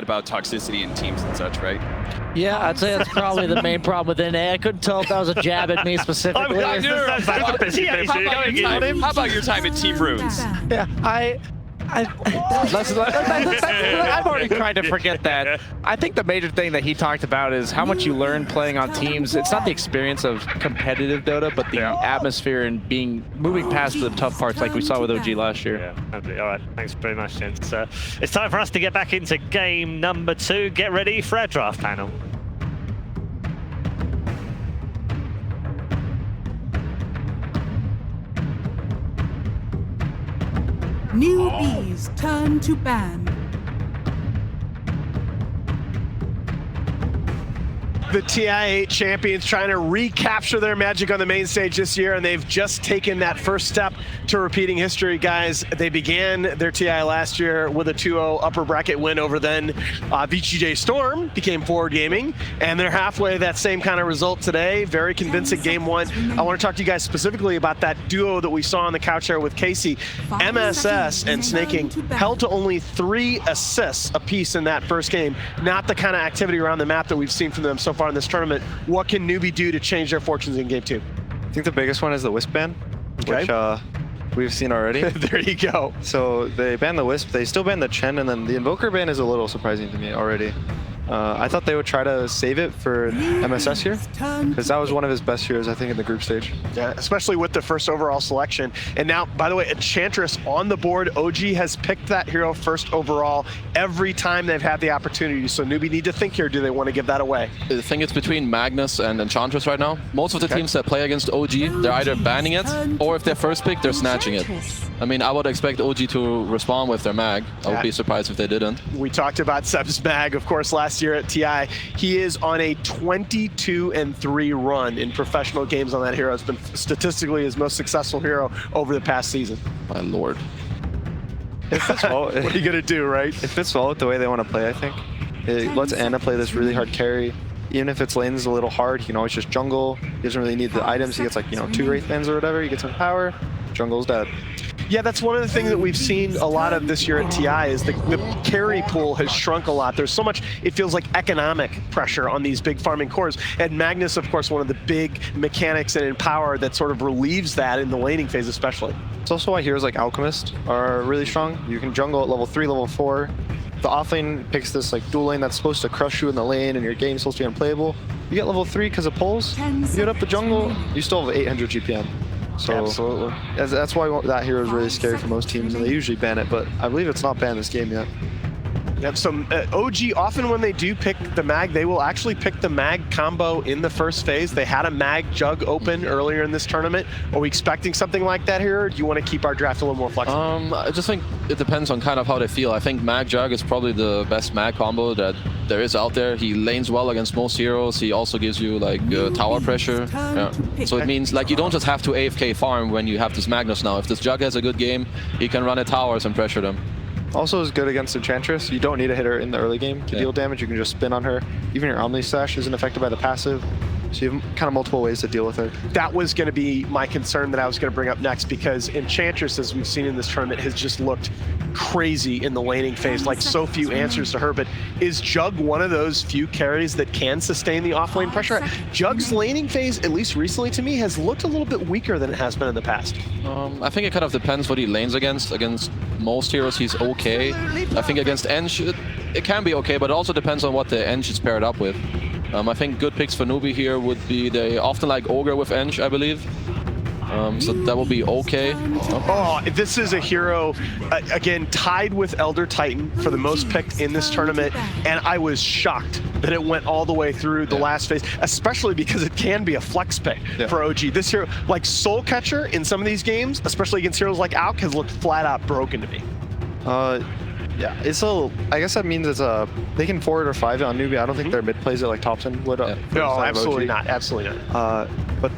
about toxicity in teams and such, right? Yeah, I'd say that's probably the main problem with NA. I couldn't tell if that was a jab at me specifically. How about your time at Team Runes? Yeah, I've already tried to forget that. I think the major thing that he talked about is how much you learn playing on teams. It's not the experience of competitive Dota, but the atmosphere and moving past the tough parts like we saw with OG last year. Yeah, absolutely. All right, thanks very much, gents. It's time for us to get back into game number 2. Get ready for our draft panel. Newbees turn to ban. The TI8 champions trying to recapture their magic on the main stage this year, and they've just taken that first step to repeating history, guys. They began their TI last year with a 2-0 upper bracket win over then VGJ Storm, became Forward Gaming, and they're halfway that same kind of result today. Very convincing game 1. I want to talk to you guys specifically about that duo that we saw on the couch here with Casey. MSS and Snaking held to only 3 assists apiece in that first game. Not the kind of activity around the map that we've seen from them so far in this tournament. What can Newbee do to change their fortunes in game 2? I think the biggest one is the Wisp ban, which we've seen already. There you go. So they banned the Wisp, they still banned the Chen, and then the Invoker ban is a little surprising to me already. I thought they would try to save it for MSS here, because that was one of his best heroes, I think, in the group stage. Yeah, especially with the first overall selection. And now, by the way, Enchantress on the board. OG has picked that hero first overall every time they've had the opportunity. So Newbee need to think here, do they want to give that away? I think it's between Magnus and Enchantress right now. Most of the teams that play against OG, they're either banning it, or if they're first pick, they're snatching it. I mean, I would expect OG to respond with their mag. I would be surprised if they didn't. We talked about Seb's mag, of course, last year at TI. He is on a 22-3 run in professional games on that hero. It's been statistically his most successful hero over the past season. My lord. It fits well. What are you going to do, right? It fits well with the way they want to play, I think. It lets Anna play this really hard carry. Even if its lane's a little hard, he can always just jungle. He doesn't really need the items. He gets like, 2 Wraith Bands or whatever. He gets some power. Jungle's dead. Yeah, that's one of the things that we've seen a lot of this year at TI is the carry pool has shrunk a lot. There's so much, it feels like, economic pressure on these big farming cores. And Magnus, of course, one of the big mechanics and in power that sort of relieves that in the laning phase especially. It's also why heroes like Alchemist are really strong. You can jungle at level 3, level 4. The offlane picks this like dual lane that's supposed to crush you in the lane and your game's supposed to be unplayable. You get level 3 because of pulls. You get up the jungle, you still have 800 GPM. So absolutely. That's why that hero is really scary for most teams, and they usually ban it, but I believe it's not banned this game yet. Yep, so OG, often when they do pick the mag, they will actually pick the mag combo in the first phase. They had a mag jug open earlier in this tournament. Are we expecting something like that here, or do you want to keep our draft a little more flexible? I just think it depends on kind of how they feel. I think mag jug is probably the best mag combo that there is out there. He lanes well against most heroes. He also gives you like tower pressure. Yeah. So it means like you don't just have to AFK farm when you have this Magnus now. If this jug has a good game, he can run at towers and pressure them. Also is good against Enchantress. You don't need to hit her in the early game to deal damage. You can just spin on her. Even your Omni Slash isn't affected by the passive. So you have kind of multiple ways to deal with her. That was going to be my concern that I was going to bring up next, because Enchantress, as we've seen in this tournament, has just looked crazy in the laning phase, like so few answers to her. But is Jug one of those few carries that can sustain the offlane pressure? Jug's laning phase, at least recently to me, has looked a little bit weaker than it has been in the past. I think it kind of depends what he lanes against. Against most heroes, he's okay. I think against Ench, it can be okay, but it also depends on what the Ench is paired up with. I think good picks for Newbee here would be, they often like Ogre with Ench, I believe. So that will be okay. Oh, this is a hero, again, tied with Elder Titan for the most picked in this tournament, and I was shocked that it went all the way through the last phase, especially because it can be a flex pick for OG. This hero, like Soul Catcher in some of these games, especially against heroes like Alk, has looked flat out broken to me. Yeah, it's a. I guess that means it's a. They can forward or 5 on Newbee. I don't think their mid plays it like Topson would. No, absolutely not. Absolutely not. But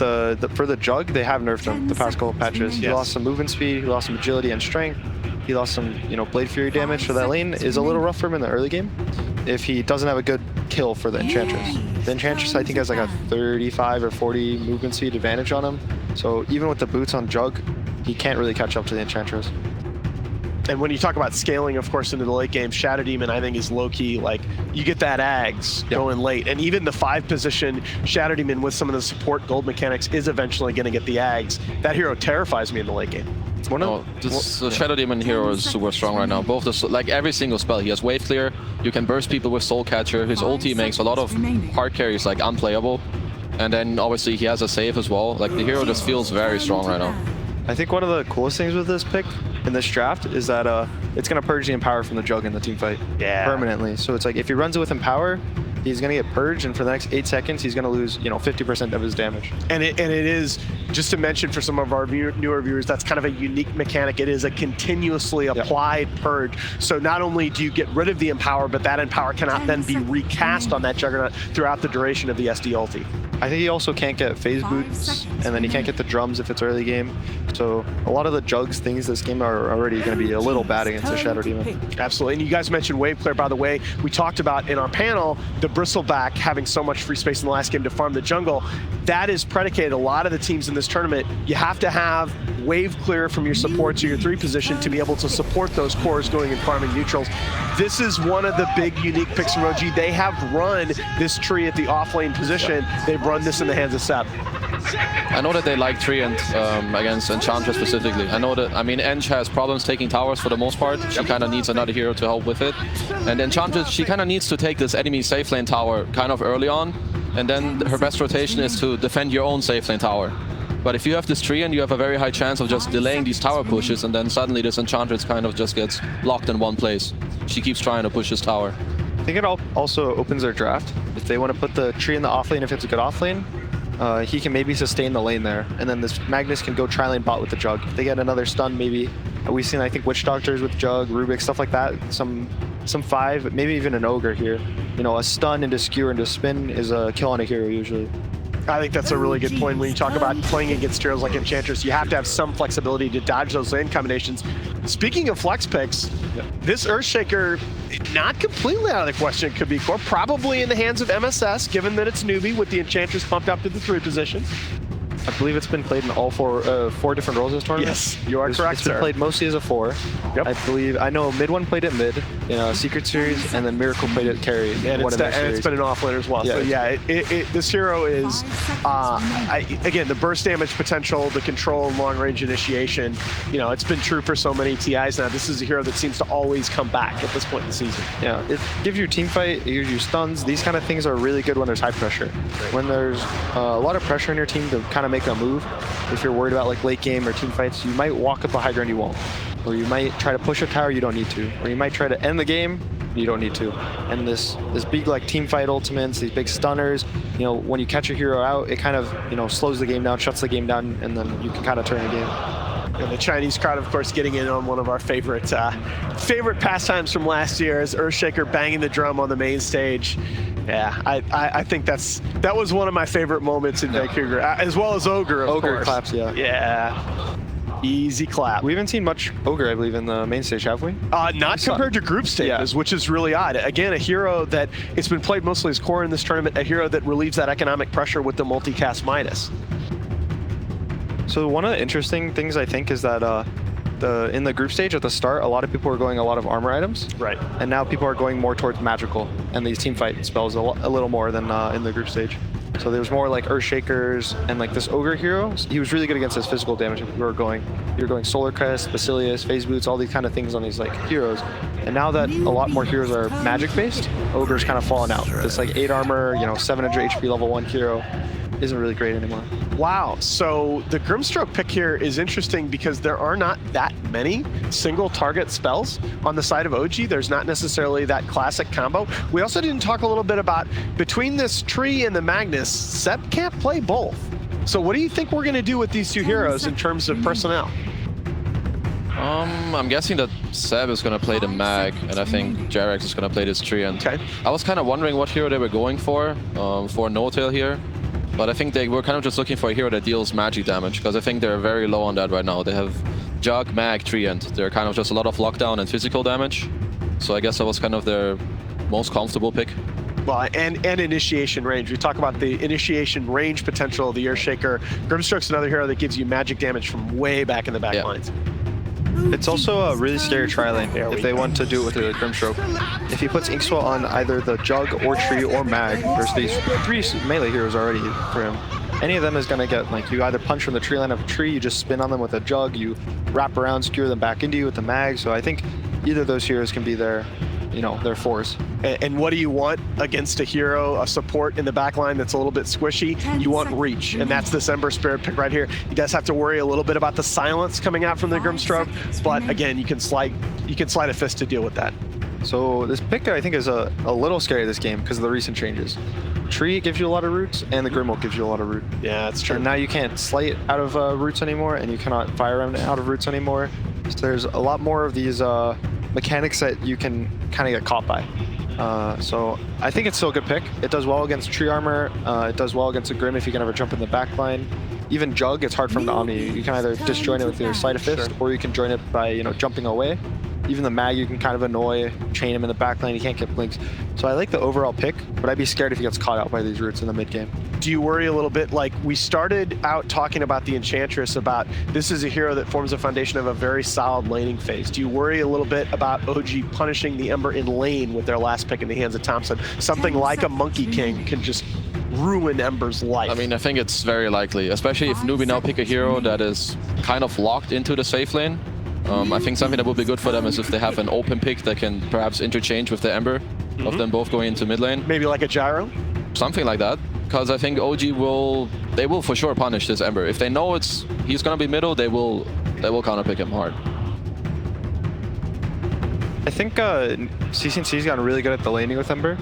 for the Jug, they have nerfed him the past couple patches. He lost some movement speed. He lost some agility and strength. He lost some, Blade Fury damage. So that lane is a little rough for him in the early game. If he doesn't have a good kill for the Enchantress. The Enchantress, I think, has like a 35 or 40 movement speed advantage on him. So even with the boots on Jug, he can't really catch up to the Enchantress. And when you talk about scaling, of course, into the late game, Shadow Demon, I think, is low-key, like, you get that Ags going late. And even the 5 position Shadow Demon with some of the support gold mechanics is eventually going to get the Ags. That hero terrifies me in the late game. The Shadow Demon hero is super strong right now. Both like every single spell, he has wave clear. You can burst people with Soul Catcher. His ulti makes a lot of hard carries like unplayable. And then obviously he has a save as well. Like the hero just feels very strong right now. I think one of the coolest things with this pick in this draft is that it's going to purge the Empower from the Jug in the team fight permanently. So it's like if he runs it with Empower, he's going to get purged, and for the next 8 seconds, he's going to lose, 50% of his damage. And it is, just to mention for some of our newer viewers, that's kind of a unique mechanic. It is a continuously applied purge. So not only do you get rid of the Empower, but that Empower cannot then be recast on that Juggernaut throughout the duration of the SD ulti. I think he also can't get phase boots, and then he can't get the drums if it's early game. So a lot of the Jugs things this game are already going to be a little bad against the Shadow Demon. Absolutely. And you guys mentioned wave clear, by the way. We talked about in our panel the Bristleback having so much free space in the last game to farm the jungle. That is predicated. A lot of the teams in this tournament, you have to have wave clear from your supports or your 3 position to be able to support those cores going and farming neutrals. This is one of the big unique picks from OG. They have run this tree at the offlane position. They've run this in the hands of Seb. I know that they like Treant against Enchantress specifically. I know that, Ench has problems taking towers for the most part. She kind of needs another hero to help with it. And Enchantress, she kind of needs to take this enemy safe lane tower kind of early on. And then her best rotation is to defend your own safe lane tower. But if you have this Treant, you have a very high chance of just delaying these tower pushes, and then suddenly this Enchantress kind of just gets locked in one place. She keeps trying to push this tower. I think it also opens their draft. If they want to put the tree in the offlane, if it's a good offlane, he can maybe sustain the lane there, and then this Magnus can go tri-lane bot with the Jug. If they get another stun, maybe. We've seen, I think, Witch Doctors with Jug, Rubik, stuff like that. Some 5, maybe even an Ogre here. A stun into Skewer into Spin is a kill on a hero usually. I think that's a really good point. When you talk about playing against heroes like Enchantress, you have to have some flexibility to dodge those lane combinations. Speaking of flex picks, this Earthshaker, not completely out of the question. It could be core, probably in the hands of MSS, given that it's Newbee with the Enchantress pumped up to the 3 position. I believe it's been played in all 4 different roles this tournament. Yes, you are correct, It's been played mostly as a 4. Yep. I know Mid One played it mid in a Secret Series, and then Miracle played it carry. And it's been an offlaner as well. Yeah, so yeah, this hero is, again, the burst damage potential, the control and long range initiation, it's been true for so many TIs now. This is a hero that seems to always come back at this point in the season. Yeah, it gives you team fight, it gives you stuns. These kind of things are really good when there's high pressure. When there's a lot of pressure on your team to kind of make a move, if you're worried about like late game or team fights, you might walk up a high ground you won't. Or you might try to push a tower you don't need to. Or you might try to end the game you don't need to. And this big like team fight ultimates, these big stunners, when you catch a hero out, it kind of slows the game down, shuts the game down, and then you can kind of turn the game. And the Chinese crowd, of course, getting in on one of our favorite pastimes from last year is Earthshaker banging the drum on the main stage. Yeah, I think that was one of my favorite moments in Vancouver, as well as Ogre, of course. Claps, yeah. Yeah. Easy clap. We haven't seen much Ogre, I believe, in the main stage, have we? Not compared to group stages, which is really odd. Again, a hero that it's been played mostly as core in this tournament, a hero that relieves that economic pressure with the multicast Midas. So one of the interesting things I think is that in the group stage at the start, a lot of people were going a lot of armor items. Right. And now people are going more towards magical and these team fight spells a little more than in the group stage. So there was more like Earthshakers and like this Ogre hero. He was really good against his physical damage. You were going Solar Crest, Basilius, Phase Boots, all these kind of things on these like heroes. And now that a lot more heroes are magic based, Ogre's kind of fallen out. It's like 8 armor, 700 HP level 1 hero isn't really great anymore. Wow, so the Grimstroke pick here is interesting because there are not that many single target spells on the side of OG. There's not necessarily that classic combo. We also didn't talk a little bit about, between this tree and the Magnus, Seb can't play both. So what do you think we're gonna do with these 2 heroes in terms of personnel? I'm guessing that Seb is going to play the Mag, and I think Jarex is going to play this Treant. Okay. I was kind of wondering what hero they were going for No-Tail here. But I think they were kind of just looking for a hero that deals magic damage, because I think they're very low on that right now. They have Jug, Mag, Treant. They're kind of just a lot of lockdown and physical damage. So I guess that was kind of their most comfortable pick. Well, and initiation range. We talk about the initiation range potential of the Earthshaker. Grimstroke's another hero that gives you magic damage from way back in the back lines. It's also a really scary tri-lane if they want to do it with a Grimstroke. If he puts Inkswell on either the Jug or Tree or Mag, there's these 3 melee heroes already for him. Any of them is going to get, like, you either punch from the tree line of a tree, you just spin on them with a Jug, you wrap around, skewer them back into you with the Mag. So I think either of those heroes can be their, you know, their fours. And what do you want against a hero, a support in the backline that's a little bit squishy? You want reach, and that's this Ember Spirit pick right here. He does have to worry a little bit about the silence coming out from the Grimstroke, but again, you can slide a fist to deal with that. So this pick, I think, is a little scary this game because of the recent changes. Tree gives you a lot of roots, and the Grimwolf gives you a lot of root. Yeah, that's true. And now you can't Slight out of roots anymore, and you cannot Fire Remnant out of roots anymore. So there's a lot more of these mechanics that you can kind of get caught by. So I think it's still a good pick. It does well against Tree Armor. It does well against a Grim if you can ever jump in the back line. Even Jug, it's hard for him to Omni. You can either disjoin it with your Sleight of Fist, or you can join it by, you know, jumping away. Even the Mag, you can kind of annoy, chain him in the back lane. He can't get blinks. So I like the overall pick, but I'd be scared if he gets caught out by these roots in the mid game. Do you worry a little bit? Like, we started out talking about the Enchantress, about this is a hero that forms a foundation of a very solid laning phase. Do you worry a little bit about OG punishing the Ember in lane with their last pick in the hands of Thompson? Something like a Monkey King can just ruin Ember's life. I mean, I think it's very likely, especially if Newbee now pick a hero that is kind of locked into the safe lane. I think something that would be good for them is if they have an open pick that can perhaps interchange with the Ember, of them both going into mid lane. Maybe like a Gyro? Something like that, because I think OG will for sure punish this Ember. If they know he's gonna be middle, they will counter pick him hard. I think CCNC's gotten really good at the laning with Ember.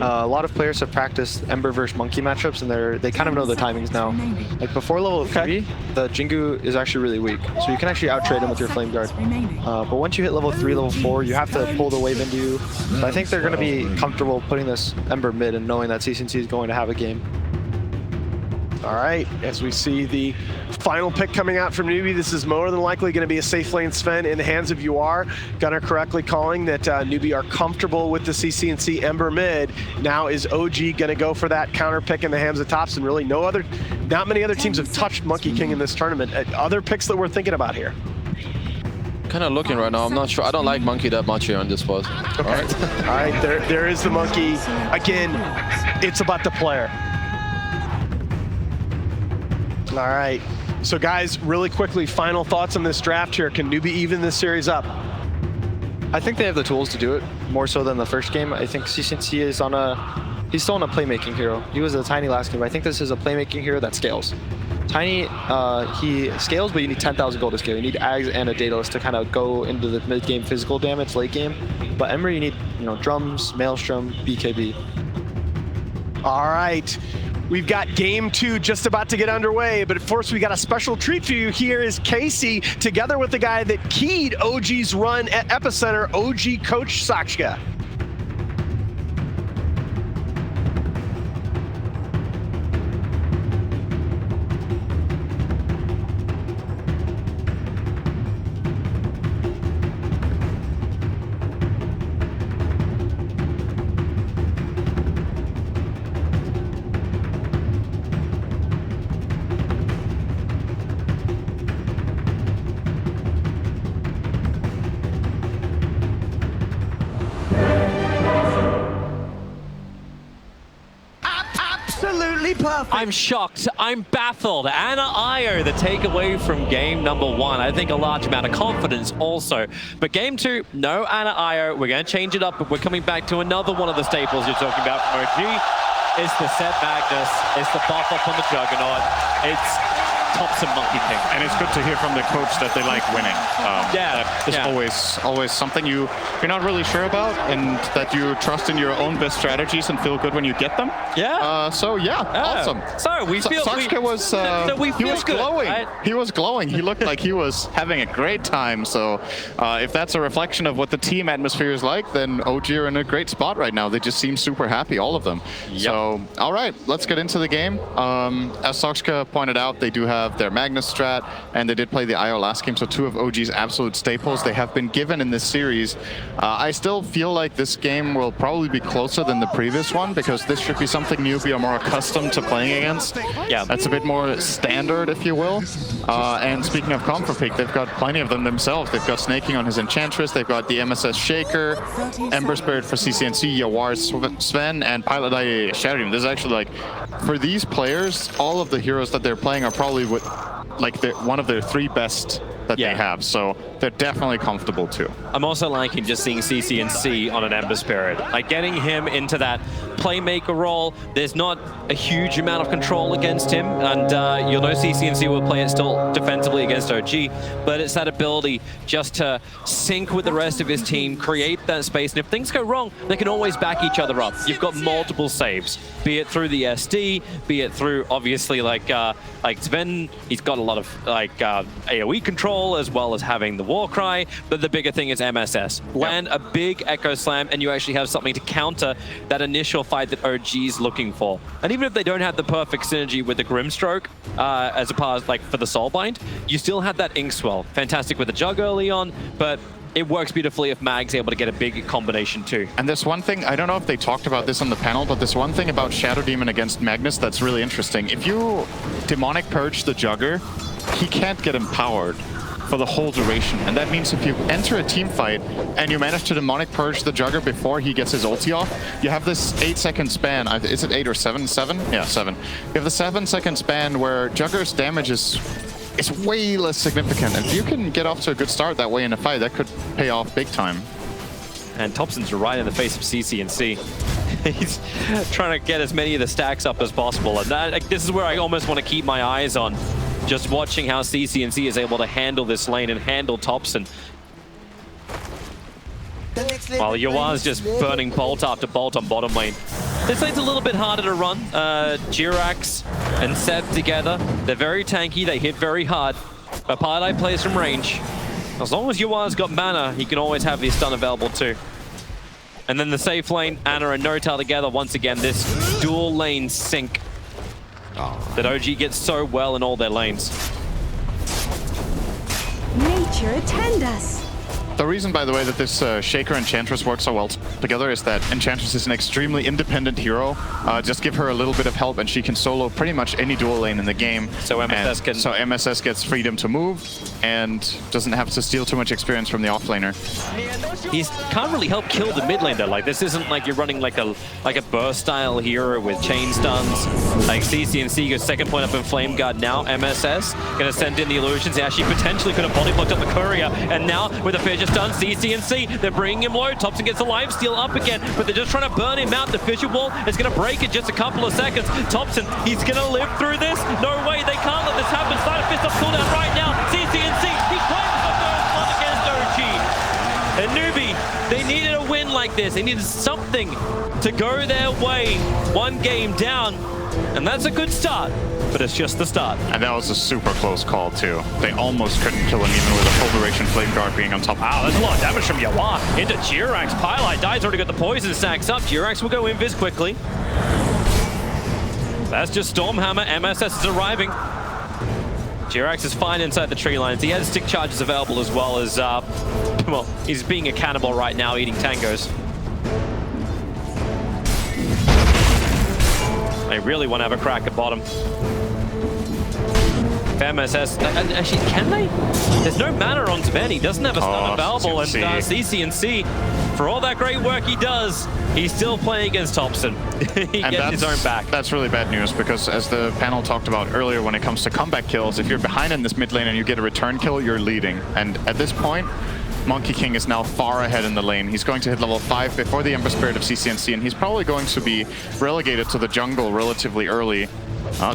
A lot of players have practiced Ember versus Monkey matchups, and they kind of know the timings now. Like before level 3, the Jingu is actually really weak, so you can actually out-trade him with your Flame Guard. But once you hit level 3, level 4, you have to pull the wave into you. So I think they're going to be comfortable putting this Ember mid and knowing that CCNC is going to have a game. All right, as we see the final pick coming out from Newbee, this is more than likely going to be a safe lane Sven in the hands of UR. Gunnar correctly calling that Newbee are comfortable with the CCNC Ember mid. Now is OG going to go for that counter pick in the hands of Thompson? Really, not many other teams have touched Monkey King in this tournament. Other picks that we're thinking about here? Kind of looking right now. I'm not sure. I don't like Monkey that much here on this spot. Okay. All right, there is the Monkey. Again, it's about the player. All right, so guys, really quickly, final thoughts on this draft here. Can Newbee even this series up? I think they have the tools to do it, more so than the first game. I think CCNC is he's still on a playmaking hero. He was a Tiny last game, but I think this is a playmaking hero that scales. Tiny, he scales, but you need 10,000 gold to scale. You need Ags and a Daedalus to kind of go into the mid-game physical damage, late game. But Ember, you need, you know, drums, Maelstrom, BKB. All right. We've got game 2 just about to get underway, but first we got a special treat for you. Here is Casey, together with the guy that keyed OG's run at Epicenter, OG Coach Sakshka. I'm shocked. I'm baffled. Anna Io, the takeaway from game number 1. I think a large amount of confidence also. But game 2, no Anna Io. We're going to change it up, but we're coming back to another one of the staples you're talking about from OG. It's the Set Magnus. It's the buff up on the Juggernaut. It's Thompson Monkey King. And it's good to hear from the coach that they like winning. That is always something you're not really sure about, and that you trust in your own best strategies and feel good when you get them. Awesome. So we feel Sakshka was glowing. Right? He was glowing. He looked like he was having a great time. So if that's a reflection of what the team atmosphere is like, then OG are in a great spot right now. They just seem super happy, all of them. Yep. So all right, let's get into the game. As Sakshka pointed out, they do have their Magnus strat, and they did play the IO last game, so 2 of OG's absolute staples they have been given in this series. I still feel like this game will probably be closer than the previous one, because this should be something Newbee are more accustomed to playing against. Yeah, that's a bit more standard, if you will. And speaking of comp for Pick, they've got plenty of them themselves. They've got Snaking on his Enchantress, they've got the MSS Shaker, Ember Spirit for CCNC, Yawar Sven, and Pilot Eye Shadow Demon. This is actually like, for these players, all of the heroes that they're playing are probably with, like, one of their 3 best that they have, so they're definitely comfortable too. I'm also liking just seeing CCNC on an Ember Spirit. Like getting him into that playmaker role. There's not a huge amount of control against him, and you'll know CCNC will play it still defensively against OG, but it's that ability just to sync with the rest of his team, create that space, and if things go wrong, they can always back each other up. You've got multiple saves, be it through the SD, be it through obviously like Sven, he's got a lot of like AoE control as well as having the Warcry, but the bigger thing is MSS. Land a big Echo Slam and you actually have something to counter that initial fight that OG's looking for. And even if they don't have the perfect synergy with the Grimstroke, as opposed like for the Soulbind, you still have that Inkswell. Fantastic with the Jug early on, but it works beautifully if Mag's able to get a big combination too. And there's one thing, I don't know if they talked about this on the panel, but there's one thing about Shadow Demon against Magnus that's really interesting. If you Demonic Purge the Jugger, he can't get empowered for the whole duration. And that means if you enter a team fight and you manage to Demonic Purge the Jugger before he gets his ulti off, you have this 8-second span. Is it 8 or 7? 7? Yeah, 7. You have the 7-second span where Jugger's damage is way less significant. If you can get off to a good start that way in a fight, that could pay off big time. And Thompson's right in the face of CCNC. He's trying to get as many of the stacks up as possible. And this is where I almost want to keep my eyes on, just watching how CCNC is able to handle this lane and handle Thompson. While Yawar's just burning bolt after bolt on bottom lane. This lane's a little bit harder to run. Jirax and Seb together, they're very tanky, they hit very hard. But Pilot plays from range. As long as Yawar's got mana, he can always have his stun available too. And then the safe lane, Ana and Notal together, once again, this dual lane sync that OG gets so well in all their lanes. Nature attend us. The reason, by the way, that this Shaker Enchantress works so well together is that Enchantress is an extremely independent hero. Just give her a little bit of help and she can solo pretty much any dual lane in the game. So MSS gets freedom to move and doesn't have to steal too much experience from the offlaner. He can't really help kill the mid lane though. Like this isn't like you're running like a burst style hero with chain stuns. Like CCNC goes second point up in Flame Guard now. MSS gonna send in the illusions. He actually potentially could have body blocked up the courier, and now with a fissure stun, CCNC, they're bringing him low. Thompson gets a life steal up again, but they're just trying to burn him out. The fissure wall is gonna break in just a couple of seconds. Thompson, he's gonna live through this. No way, they can't let this happen. Side of fist up cooldown right now. CCNC, he claims the first one against OG. And Newbee, they needed a win like this. They needed something to go their way. One game down, and that's a good start, but it's just the start. And that was a super close call too. They almost couldn't kill him even with a full duration Flame Guard being on top. Wow, there's a lot of damage from Yawar into Jirax. Pilot dies, already got the poison stacks up. Jirax will go invis quickly. That's just Stormhammer. MSS is arriving. Jirax is fine inside the tree lines. He has stick charges available as well as, well, he's being a cannibal right now, eating tangos. They really want to have a crack at bottom. MSS, actually, can they? There's no mana on Sven. He doesn't have a stun available, and CCNC, for all that great work he does, he's still playing against Thompson. He gets his own back. That's really bad news, because as the panel talked about earlier, when it comes to comeback kills, if you're behind in this mid lane and you get a return kill, you're leading. And at this point, Monkey King is now far ahead in the lane. He's going to hit level 5 before the Ember Spirit of CCNC, and he's probably going to be relegated to the jungle relatively early.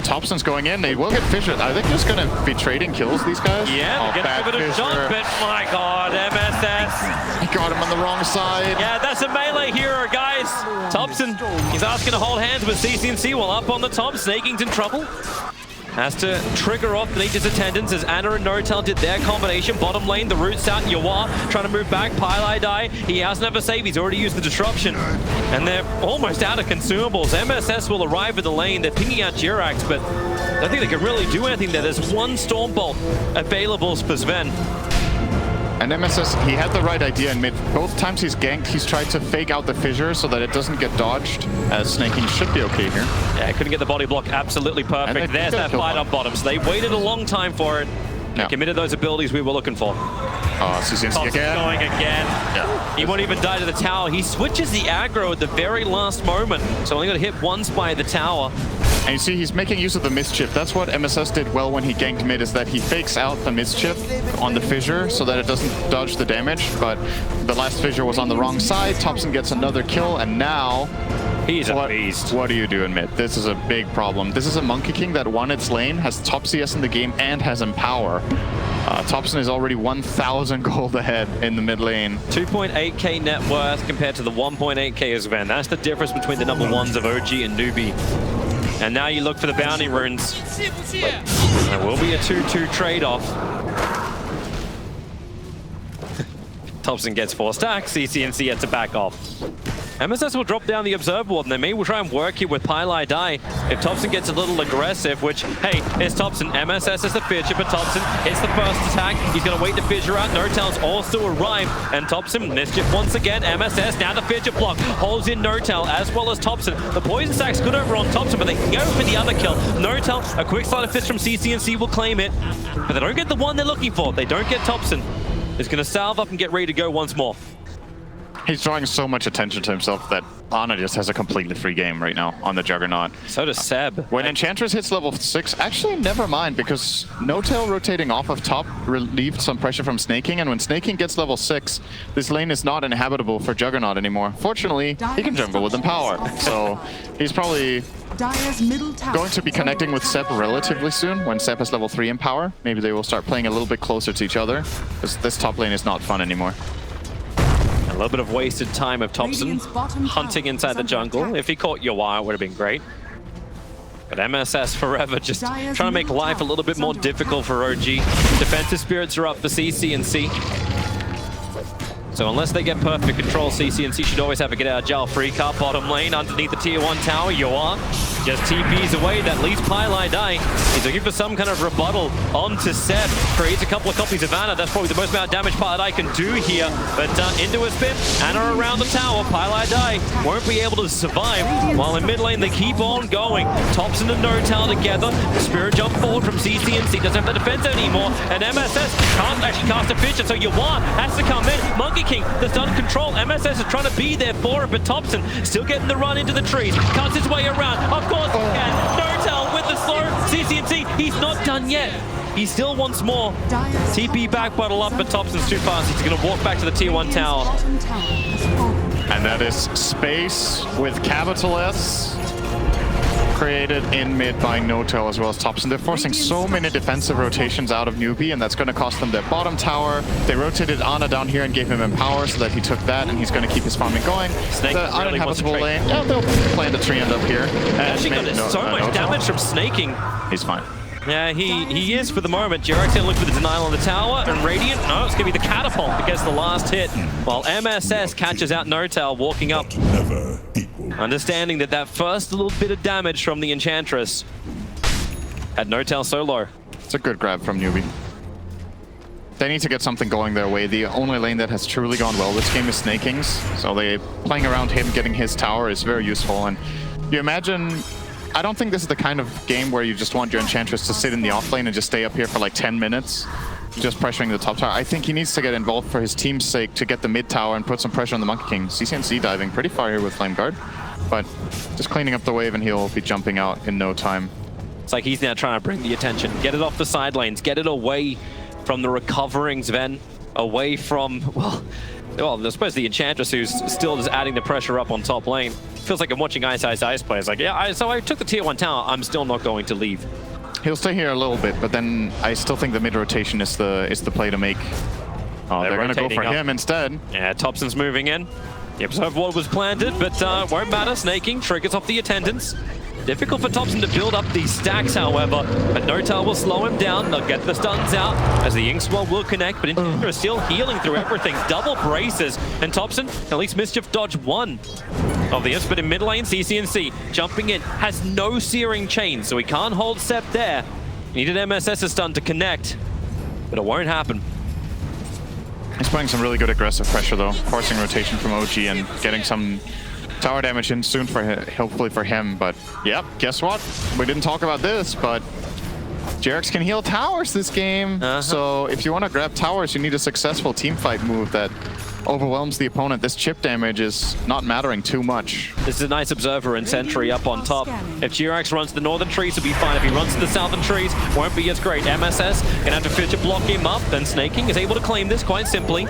Thompson's going in. They will get fissured. Are they just going to be trading kills, these guys? Yeah, they're going to give it a shot, but my god, MSS. He got him on the wrong side. Yeah, that's a melee hero, guys. Thompson, he's asking to hold hands with CCNC while up on the top. Snaking's in trouble. Has to trigger off Nature's attendance as Ana and Notal did their combination. Bottom lane, the root's out. Yawar trying to move back. Pilot die. He hasn't have a save. He's already used the disruption. And they're almost out of consumables. MSS will arrive at the lane. They're pinging out Jirax, but I don't think they can really do anything there. There's one Stormbolt available for Sven. And MSS, he had the right idea in mid. Both times he's ganked, he's tried to fake out the fissure so that it doesn't get dodged, as Snaking should be okay here. Yeah, couldn't get the body block absolutely perfect. There's that fight on bottom. So they waited a long time for it. Yeah. Committed those abilities we were looking for. CCNC Tops again. going again. Yeah. He won't even die to the tower. He switches the aggro at the very last moment. So only got to hit once by the tower. And you see, he's making use of the mischief. That's what MSS did well when he ganked mid, is that he fakes out the mischief on the fissure so that it doesn't dodge the damage. But the last fissure was on the wrong side. Thompson gets another kill, and now he's a beast. What do you do in mid? This is a big problem. This is a Monkey King that won its lane, has top CS in the game, and has Empower. Thompson is already 1,000 gold ahead in the mid lane. 2.8k net worth compared to the 1.8k of Sven. That's the difference between the number ones of OG and Newbee. And now you look for the bounty runes. There will be a 2-2 trade-off. Thompson gets 4 stacks, CCNC had to back off. MSS will drop down the Observer Ward, and they may will try and work here with Pylai Die. If Thompson gets a little aggressive, which, hey, it's Thompson. MSS is the fissure, but Thompson hits the first attack. He's going to wait the fissure out. No-Tail's also arrived, and Thompson, mischief once again. MSS, now the fissure block, holds in No-Tail as well as Thompson. The poison stack's good over on Thompson, but they can go for the other kill. No-Tail, a quick slide of fist from CCNC will claim it, but they don't get the one they're looking for. They don't get Thompson. He's going to salve up and get ready to go once more. He's drawing so much attention to himself that Ana just has a completely free game right now on the Juggernaut. So does Seb. When Enchantress hits level 6, actually never mind, because No-Tail rotating off of top relieved some pressure from Snaking, and when Snaking gets level 6, this lane is not inhabitable for Juggernaut anymore. Fortunately, he can jungle with Empower, so he's probably going to be connecting with Seb relatively soon when Seb has level 3 Empower. Maybe they will start playing a little bit closer to each other, because this top lane is not fun anymore. A little bit of wasted time of Thompson hunting inside the jungle. If he caught Yawar, it would have been great. But MSS forever just trying to make life a little bit more difficult for OG. Defensive spirits are up for CCNC. So unless they get perfect control, CCNC should always have a get out of jail free card. Bottom lane underneath the tier 1 tower. Yawar just TPs away. That leaves Pylai dying. He's looking for some kind of rebuttal onto Seb. Creates a couple of copies of Ana. That's probably the most amount of damage Pylai can do here. But into a spin. Ana around the tower. Pylai won't be able to survive. While in mid lane, they keep on going. Thompson and No-Tail together. Spirit jump forward from CCNC. Doesn't have the defense anymore. And MSS can't actually cast a fissure. So Yawar has to come in. Monkey King, the stun control. MSS is trying to be there for it, but Thompson still getting the run into the trees. Cuts his way around. Of course he can. No-Tail with the slow. CCNC, he's not done yet. He still wants more. TP back, bottle up, but Thompson's too fast. He's going to walk back to the tier 1 tower. And that is space with capital S. Created in mid by No-Tail as well as Thompson. They're forcing so many defensive rotations out of Newbee, and that's going to cost them their bottom tower. They rotated Ana down here and gave him Empower so that he took that, and he's going to keep his farming going. Snake the really uninhabitable lane. Yeah, they'll plant a tree end up here. Actually got so much damage from snaking. He's fine. Yeah, he is for the moment. Jerax's going to look for the denial on the tower, and Radiant, no, it's going to be the catapult that gets the last hit, while MSS catches out No-Tail walking up. Understanding that that first little bit of damage from the Enchantress had No-Tail so low. It's a good grab from Newbee. They need to get something going their way. The only lane that has truly gone well this game is Snaking's, so they playing around him, getting his tower is very useful. And you imagine, I don't think this is the kind of game where you just want your Enchantress to sit in the off lane and just stay up here for like 10 minutes. Just pressuring the top tower. I think he needs to get involved for his team's sake to get the mid tower and put some pressure on the Monkey King. CCNC diving pretty far here with Flame Guard, but just cleaning up the wave and he'll be jumping out in no time. It's like he's now trying to bring the attention, get it off the side lanes, get it away from the recovering Sven, away from, well, I suppose the Enchantress who's still just adding the pressure up on top lane. Feels like I'm watching Ice play. It's like, yeah, so I took the tier 1 tower, I'm still not going to leave. He'll stay here a little bit, but then I still think the mid rotation is the play to make. Oh, they're going to go for him instead. Yeah, Thompson's moving in. The Observer Ward was planted, but won't matter. Snaking triggers off the attendants. Difficult for Thompson to build up these stacks, however, but No-Tail will slow him down. They'll get the stuns out as the Inkswell will connect, but Enchantress is still healing through everything. Double braces, and Thompson at least mischief dodge one of the imps, but in mid lane, CCNC jumping in, has no searing chain, so he can't hold Sep there. He needed MSS's stun to connect, but it won't happen. He's putting some really good aggressive pressure though, forcing rotation from OG and getting some tower damage in soon for hopefully for him. But yep, guess what? We didn't talk about this, but Jerax can heal towers this game. So if you want to grab towers, you need a successful teamfight move that overwhelms the opponent. This chip damage is not mattering too much. This is a nice observer and sentry up on top. If Jerax runs the northern trees, it'll be fine. If he runs to the southern trees, won't be as great. MSS gonna have to future block him up, and Snaking is able to claim this quite simply.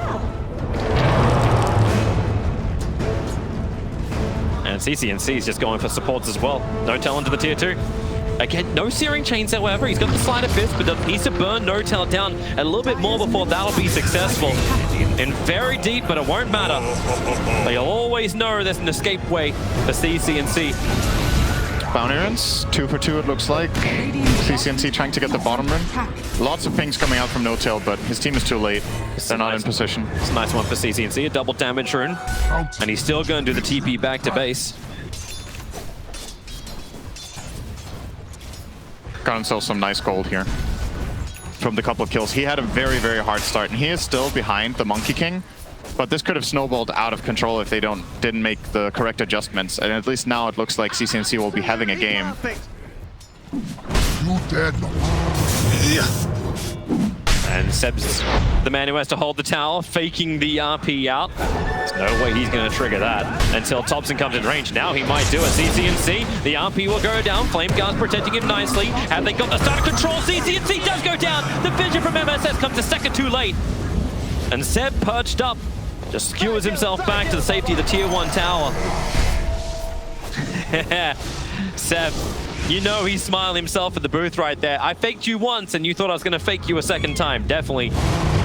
And CCNC is just going for supports as well. No-Tel into the tier 2. Again, no Searing Chains, however. He's got the Sleight of Fist, but needs to burn No-Tel down a little bit more before that'll be successful. And very deep, but it won't matter. They'll always know there's an escape way for CCNC. Bounty runs, 2 for 2 it looks like. CCNC trying to get the bottom run. Lots of pings coming out from No-Tel, but his team is too late. They're not in position. It's a nice one for CCNC, a double damage rune. And he's still going to do the TP back to base. Got himself some nice gold here from the couple of kills. He had a very, very hard start, and he is still behind the Monkey King. But this could have snowballed out of control if they didn't make the correct adjustments. And at least now it looks like CCNC will be having a game. You dead. And Seb's the man who has to hold the tower, faking the RP out. There's no way he's going to trigger that until Thompson comes in range. Now he might do a CCNC. The RP will go down. Flame Guard's protecting him nicely. Have they got the start of control? CCNC does go down. The vision from MSS comes a second too late. And Seb perched up. Just skewers himself back to the safety of the tier 1 tower. Seb, you know he's smiling himself at the booth right there. I faked you once and you thought I was going to fake you a second time. Definitely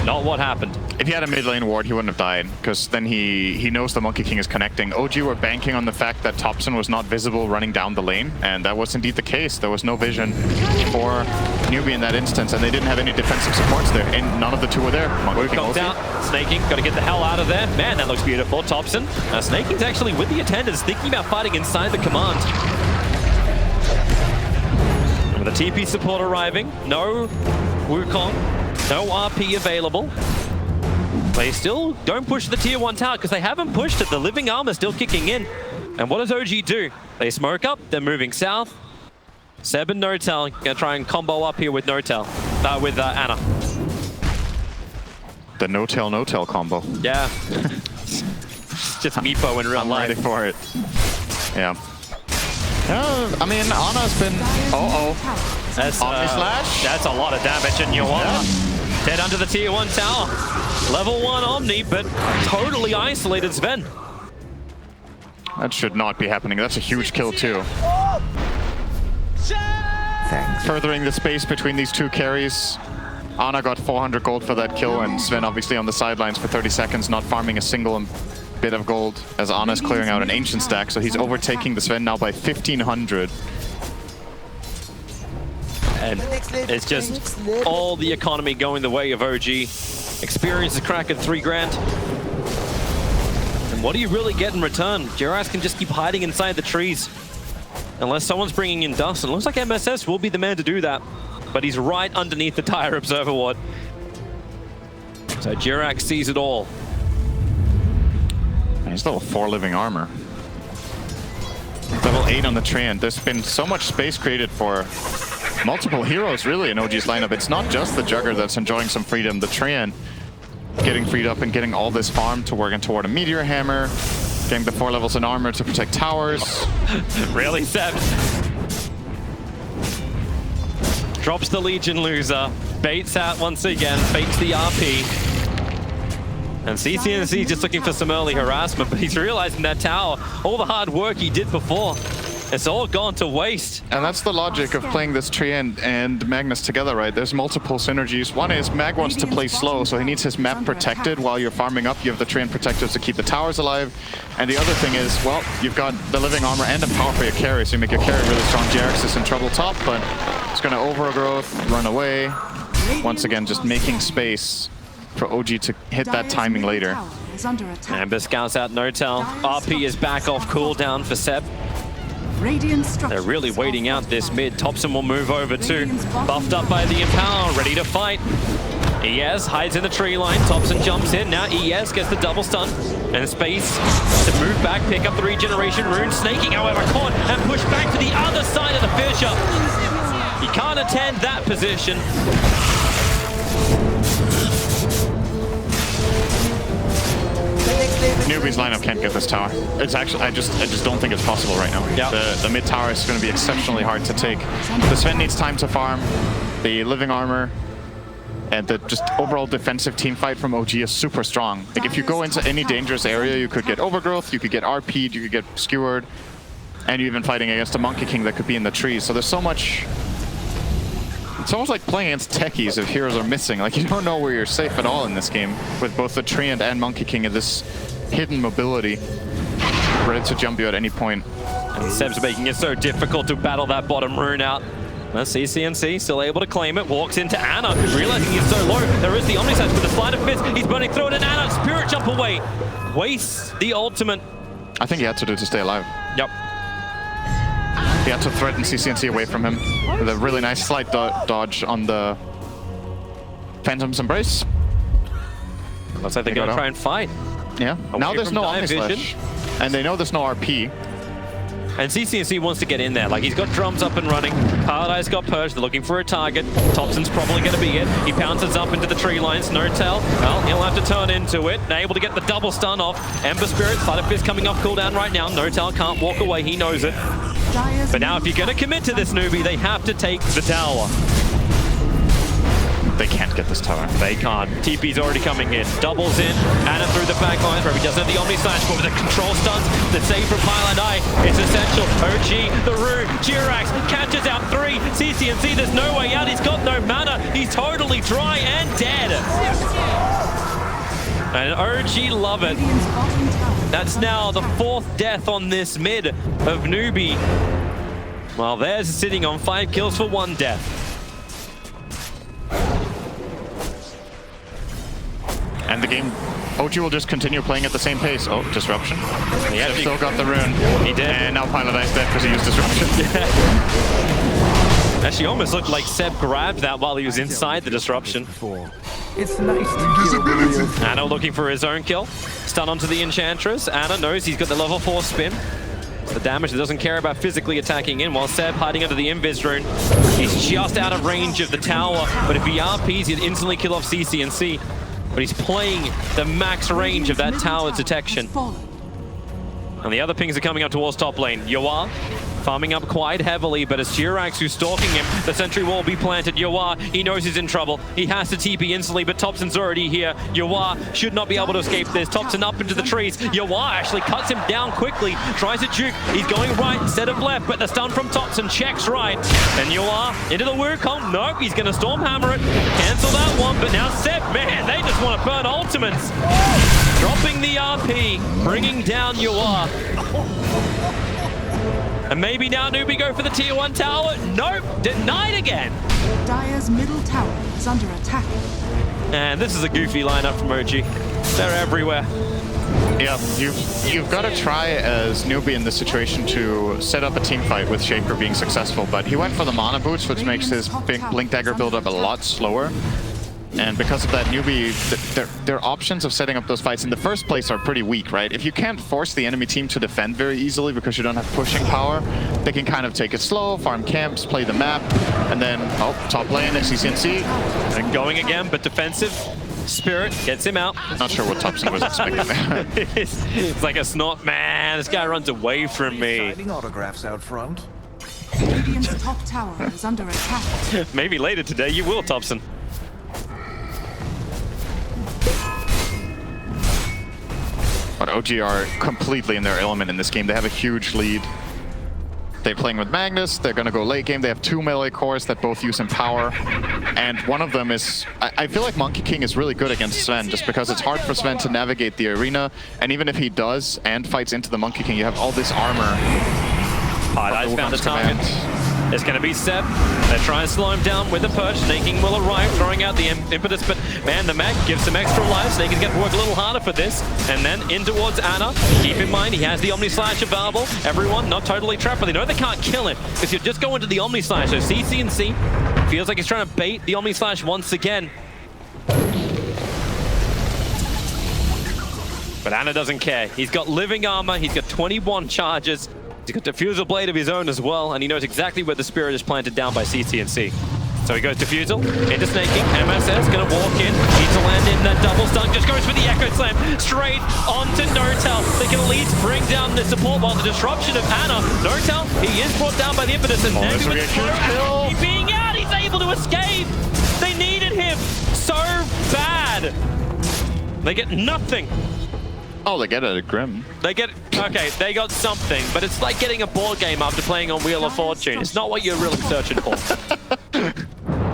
not what happened. If he had a mid lane ward, he wouldn't have died, because then he knows the Monkey King is connecting. OG were banking on the fact that Thompson was not visible running down the lane, and that was indeed the case. There was no vision for Newbee in that instance, and they didn't have any defensive supports there, and none of the two were there. Monkey King down. Snaking, got to get the hell out of there. Man, that looks beautiful. Thompson. Snaking's actually with the attendants, thinking about fighting inside the command. With a TP support arriving, no Wukong, no RP available. They still don't push the tier 1 tower because they haven't pushed it. The living armor still kicking in. And what does OG do? They smoke up, they're moving south. Seb and No-Tel gonna try and combo up here with No-Tel, with Ana. The No-Tel combo. Yeah. Just Meepo in real life. I'm ready for it. Yeah. I mean, Ana's been... That's Omni-Slash? That's a lot of damage, and you want dead under the tier 1 tower. Level 1 Omni, but totally isolated Sven. That should not be happening. That's a huge kill, too. Thanks. Furthering the space between these two carries. Ana got 400 gold for that kill, and Sven obviously on the sidelines for 30 seconds, not farming a single bit of gold, as Ana's clearing out an ancient stack, so he's overtaking the Sven now by 1,500. And it's just all the economy going the way of OG. Experience is cracking 3 grand. And what do you really get in return? Jerax can just keep hiding inside the trees. Unless someone's bringing in dust. And it looks like MSS will be the man to do that. But he's right underneath the Tire Observer Ward. So Jerax sees it all. And he's level 4 living armor. Level 8 on the Treant. There's been so much space created for multiple heroes, really, in OG's lineup. It's not just the Jugger that's enjoying some freedom. The Treant getting freed up and getting all this farm to working toward a Meteor Hammer, getting the 4 levels in armor to protect towers. Really, Seb? Drops the Legion loser, baits out once again, fakes the RP. And CCNC just looking for some early harassment, but he's realizing that tower, all the hard work he did before, it's all gone to waste. And that's the logic of playing this Treant and Magnus together, right? There's multiple synergies. One is Mag wants to play slow, so he needs his map protected while you're farming up. You have the Treant protectors to keep the towers alive. And the other thing is, well, you've got the living armor and a power for your carry, so you make your carry really strong. Jerax is in trouble top, but it's going to overgrowth, run away. Once again, just making space for OG to hit that timing later. Amber scouts out No-Tel. RP is back off cooldown for Seb. They're really waiting out this mid. Thompson will move over too. Buffed up by the Empower, ready to fight. ES hides in the tree line. Thompson jumps in. Now ES gets the double stun. And space to move back, pick up the regeneration rune. Snaking, however, caught and pushed back to the other side of the Fisher. He can't attend that position. Newbee's lineup can't get this tower. It's actually, I just don't think it's possible right now. Yep. The mid tower is going to be exceptionally hard to take. The Sven needs time to farm. The living armor and the just overall defensive team fight from OG is super strong. Like if you go into any dangerous area, you could get overgrowth, you could get RP'd, you could get skewered, and you're even fighting against a Monkey King that could be in the trees. So there's so much. It's almost like playing against techies if heroes are missing. Like you don't know where you're safe at all in this game with both the Treant and Monkey King and this hidden mobility ready to jump you at any point. And Seb's making it so difficult to battle that bottom rune out. Well, CCNC still able to claim it, walks into Ana, realizing he's so low. There is the Omnislash with the Sleight of Fist. He's burning through it, and Ana, Spirit Jump away. Wastes the ultimate. I think he had to do to stay alive. Yep. He had to threaten CCNC away from him with a really nice slight dodge on the Phantom's Embrace. Looks like they're going to try and fight. Yeah. Now there's no Omnislash. Vision. And they know there's no RP. And CCNC wants to get in there. Like, he's got drums up and running. Paradise got purged. They're looking for a target. Thompson's probably going to be it. He pounces up into the tree lines. No tell. Well, he'll have to turn into it. Able to get the double stun off. Ember Spirit, Sleight of Fist coming off cooldown right now. No tell can't walk away. He knows it. But now if you're going to commit to this Newbie, they have to take the tower. They can't get this tower. They can't. TP's already coming in. Doubles in. Ana through the back lines where he doesn't have the Omnislash, but with the control stuns, the save from Highland Eye, it's essential. OG, the Rune, Jirax catches out 3. CCNC, there's no way out. He's got no mana. He's totally dry and dead. And OG love it. That's now the 4th death on this mid of Newbee. While theirs is sitting on 5 kills for 1 death. And the game, OG will just continue playing at the same pace. Oh, Disruption. Yeah, They've still got the rune. He did. And now Pilot Ice dead because he used Disruption. Actually, almost looked like Seb grabbed that while he was inside the Disruption. It's nice to be Ana looking for his own kill. Stun onto the Enchantress. Ana knows he's got the level 4 spin. The damage that doesn't care about physically attacking in, while Seb hiding under the Invis rune. He's just out of range of the tower, but if he RPs, he'd instantly kill off CCNC. But he's playing the max range of that tower's detection. And the other pings are coming up towards top lane. Yoa farming up quite heavily, but it's Jirax who's stalking him. The sentry wall be planted. Yoa, he knows he's in trouble. He has to TP instantly, but Thompson's already here. Yoa should not be able to escape this. Thompson up into the trees. Yoa actually cuts him down quickly. Tries to juke. He's going right instead of left, but the stun from Thompson checks right. And Yoa into the Wukong. Nope, he's going to Stormhammer it. Cancel that one, but now Seb, man, they just want to burn ultimates. Dropping the RP, bringing down Yoa. And maybe now Newbee go for the tier 1 tower. Nope, denied again. Dire's middle tower is under attack. And this is a goofy lineup from OG. They're everywhere. Yeah, you've got to try as Newbee in this situation to set up a team fight with Shaker being successful, but he went for the mana boots, which makes his big Blink Dagger build up a lot slower. And because of that, Newbee, their options of setting up those fights in the first place are pretty weak, right? If you can't force the enemy team to defend very easily because you don't have pushing power, they can kind of take it slow, farm camps, play the map, and then, oh, top lane, CCNC. And going again, but defensive. Spirit gets him out. Not sure what Thompson was expecting there. It's like a snot, man. This guy runs away from me. autographs out front. Radiant's top tower is under attack. Maybe later today you will, Thompson. But OG are completely in their element in this game. They have a huge lead. They're playing with Magnus. They're going to go late game. They have 2 melee cores that both use Empower. And one of them is... I feel like Monkey King is really good against Sven just because it's hard for Sven to navigate the arena. And even if he does and fights into the Monkey King, you have all this armor. Paradise found a target. It's going to be Seb. They're trying to slow him down with the perch. Snaking will arrive, throwing out the impetus, but man, the mech gives some extra life. Snake is going to work a little harder for this. And then in towards Ana. Keep in mind, he has the Omnislash available. Everyone not totally trapped, but they know they can't kill him because you just go into the Omnislash. So CCNC feels like he's trying to bait the Omnislash once again. But Ana doesn't care. He's got living armor. He's got 21 charges. He's He's got Diffusal Blade of his own as well, and he knows exactly where the Spirit is planted down by CCNC. So he goes Diffusal, into snaking, MSS gonna walk in, needs to land in that double stun, just goes for the Echo Slam, straight onto N0tail. They can at least bring down the support while the disruption of Ana. N0tail, he is brought down by the Impetus, and this will be a huge kill. He's being out, he's able to escape! They needed him so bad! They get nothing. Oh, they get it at Grim. They get, okay, they got something, but it's like getting a board game after playing on Wheel of Fortune. It's not what you're really searching for.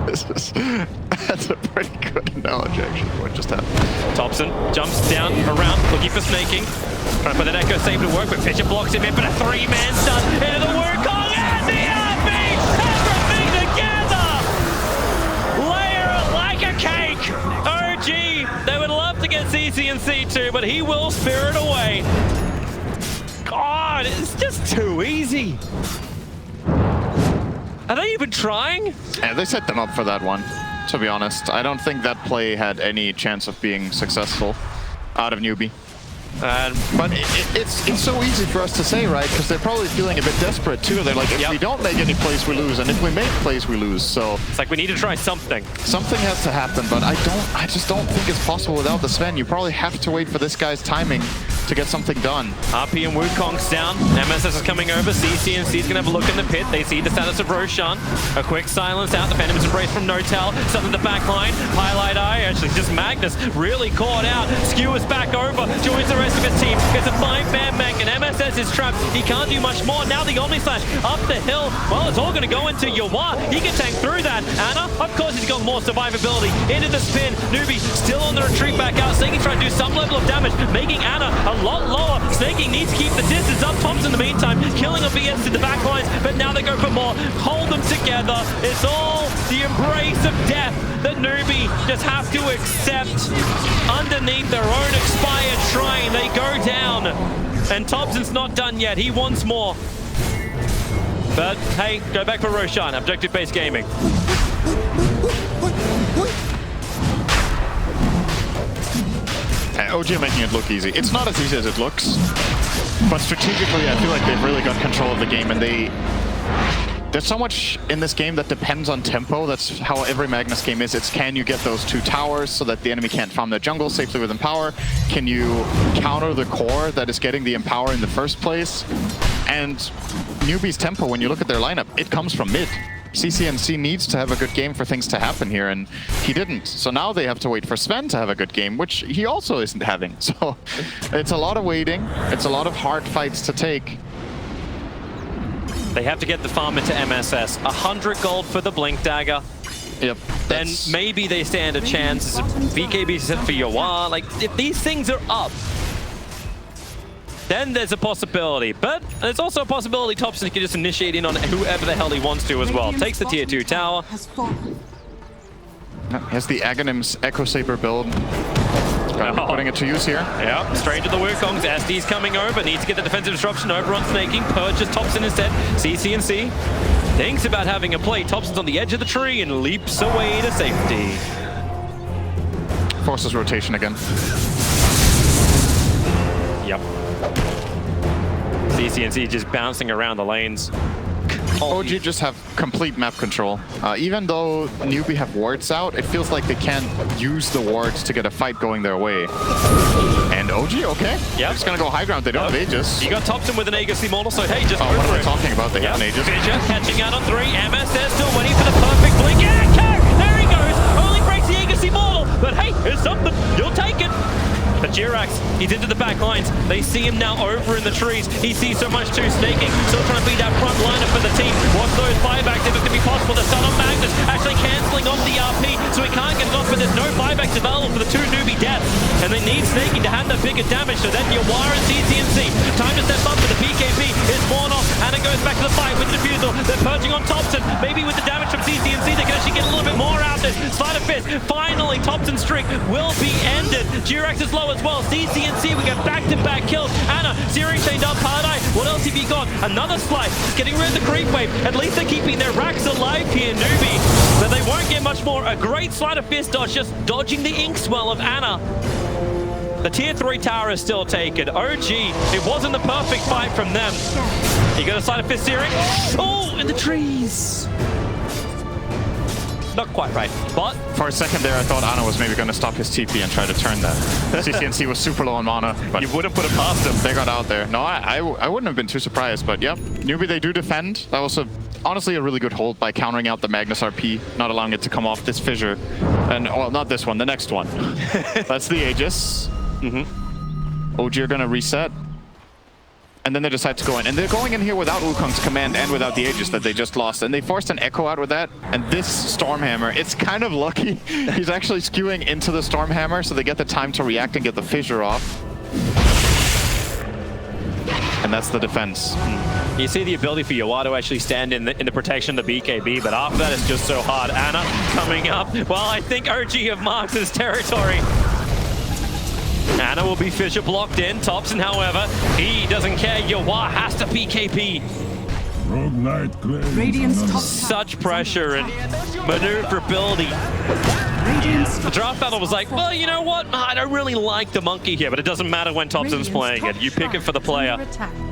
That's a pretty good analogy, actually, what just happened. Thompson jumps down, around, looking for snaking. Trying to put that Echo Save to work, but Pitcher blocks him in, but a three-man stun into the Wukong, and the RP! Everything together! Layer it like a cake! OG, they would love to get CCNC too, but he will spirit away. God, it's just too easy. Are they even trying? Yeah, they set them up for that one, to be honest. I don't think that play had any chance of being successful out of Newbee. But it's so easy for us to say, right? Because they're probably feeling a bit desperate too. They're like, if we don't make any plays, we lose, and if we make plays, we lose. So it's like we need to try something. Something has to happen, but I just don't think it's possible without the Sven. You probably have to wait for this guy's timing to get something done. RP and Wukong's down. MSS is coming over. CCNC's gonna have a look in the pit. They see the status of Roshan. A quick silence out. The Phantom's embrace from N0tail. Something the back line. Highlight Eye. Actually, just Magnus really caught out. Skewers back over. Joins the rest of his team. Gets a 5-man mech, and MSS is trapped. He can't do much more. Now the Omni Slash up the hill. Well, it's all gonna go into Yawa. He can tank through that. Ana, of course, he's got more survivability. Into the spin. Newbee still on the retreat back out. Snaking trying to do some level of damage, making Ana a lot lower. Snaking needs to keep the distance up. Thompson in the meantime, killing a BS to the back lines, but now they go for more. Hold them together. It's all the embrace of death that Newbee just have to accept. Underneath their own expired shrine, they go down. And Thompson's not done yet. He wants more. But hey, go back for Roshan. Objective-based gaming. OG are making it look easy. It's not as easy as it looks, but strategically I feel like they've really got control of the game, and there's so much in this game that depends on tempo. That's how every Magnus game is. It's can you get those 2 towers so that the enemy can't farm their jungle safely with Empower? Can you counter the core that is getting the Empower in the first place? And Newbee's tempo, when you look at their lineup, it comes from mid. CCNC needs to have a good game for things to happen here, and he didn't. So now they have to wait for Sven to have a good game, which he also isn't having. So it's a lot of waiting. It's a lot of hard fights to take. They have to get the farm into MSS. 100 gold for the Blink Dagger. Yep. Then maybe they stand a chance. BKB set for Yawa. Like, if these things are up, then there's a possibility. But there's also a possibility Thompson can just initiate in on whoever the hell he wants to as well. Takes the tier 2 tower. Has the Aghanim's Echo Saber build. Putting it to use here. Yeah, straight to the Wukongs. SD's coming over. Needs to get the defensive disruption over on Snaking. Purges Thompson instead. CCNC thinks about having a play. Thompson's on the edge of the tree and leaps away to safety. Forces rotation again. Yep. CCNC just bouncing around the lanes. OG just have complete map control. Even though Newbee have wards out, it feels like they can't use the wards to get a fight going their way. And OG, okay. Yeah. Just gonna go high ground. They don't have Aegis. You got Thompson with an Aegis Immortal, so hey, just what am I talking about? They have an Aegis. Fisher catching out on 3. MSS still waiting for the perfect blink. Yeah, there he goes. Only breaks the Aegis Immortal, but hey, it's something. You'll take it. But Jirax, he's into the back lines. They see him now over in the trees. He sees so much too. Snaking, still trying to be that front liner for the team. Watch those buybacks if it's going to be possible. The stun on Magnus actually cancelling off the RP, so he can't get it off, but there's no buybacks available for the 2 Newbee deaths. And they need Snaking to hand the bigger damage, so then Yawa and CCNC. Time to step up for the PKP. Is worn off, and it goes back to the fight with the Diffusal. They're purging on Thompson. Maybe with the damage from CCNC, they can actually get a little bit more out of this. Sleight of fist. Finally, Thompson's streak will be ended. Jirax is low as well. CCNC, we got back-to-back kills. Ana, Searing chained up, Paradise. What else have you got? Another slice. Getting rid of the creep wave. At least they're keeping their racks alive here, Newbee. But they won't get much more. A great sleight of fist dodge, just dodging the ink swell of Ana. The tier 3 tower is still taken. OG, it wasn't the perfect fight from them. You got a side of fist searing. Oh, in the trees. Not quite right, but... For a second there, I thought Ana was maybe going to stop his TP and try to turn that. CCNC was super low on mana, but you would have put it past him. They got out there. No, I wouldn't have been too surprised, but yep. Newbee, they do defend. That was honestly a really good hold by countering out the Magnus RP, not allowing it to come off this fissure. And, well, not this one, the next one. That's the Aegis. OG are going to reset. And then they decide to go in. And they're going in here without Wukong's command and without the Aegis that they just lost. And they forced an Echo out with that. And this Stormhammer, it's kind of lucky. He's actually skewing into the Stormhammer, so they get the time to react and get the fissure off. And that's the defense. You see the ability for Yawa to actually stand in the protection of the BKB, but after that it's just so hard. Ana coming up. Well, I think OG have marked his territory. Ana will be fissure blocked in. Thompson, however, he doesn't care. Yawa has to PKP. Such pressure and maneuverability. The draft battle was like, well, you know what? I don't really like the monkey here, but it doesn't matter when Thompson's playing it. You pick it for the player.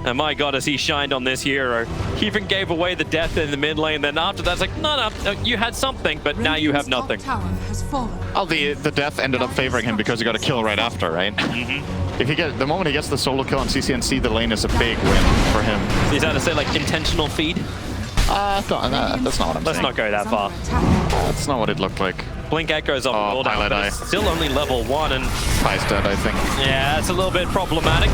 And my God, has he shined on this hero. He even gave away the death in the mid lane. Then after that, it's like, no, you had something, but now you have nothing. Oh, the death ended up favoring him because he got a kill right after, right? If the moment he gets the solo kill on CCNC, the lane is a big win for him. Is that to say like intentional feed? That's not what I'm saying. Let's not go that far. That's not what it looked like. Blink echoes off the cooldown, but it's still only level 1 and... Pie's dead, I think. Yeah, that's a little bit problematic.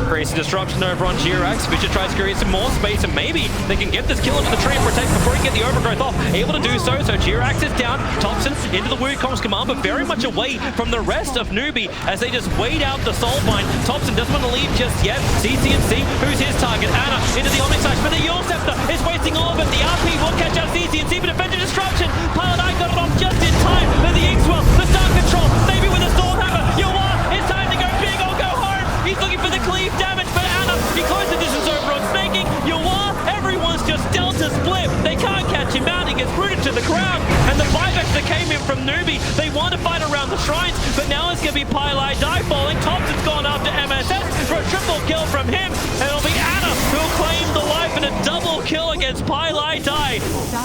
Creates a disruption over on Jirax. Fisher tries to create some more space, and maybe they can get this kill into the tree and protect before he get the overgrowth off. Able to do so, so Jirax is down. Thompson into the Wukong's command, but very much away from the rest of Newbee as they just wait out the Soulbind. Thompson doesn't want to leave just yet. CCNC, who's his target? Ana into the Onyx Slash, but the Yule Scepter is wasting all of it. The RP will catch out CCNC, but defender destruction. Paladin got it off just in time. But the Inkswell, the Star Control, maybe with a Stormhammer. Yawa, it's time to go big or go home. He's looking for the cleave damage, but Ana, he closed the distance over on Snaking. Yawa, everyone's just Delta split. They can't catch him out. He gets rooted to the ground. And the buyback that came in from Newbee, they want to fight around the shrines, but now it's going to be Pylai Die falling. Thompson's gone after MSS for a triple kill from him, and it'll be Ana who'll claim the life in a double kill against Pylai Die.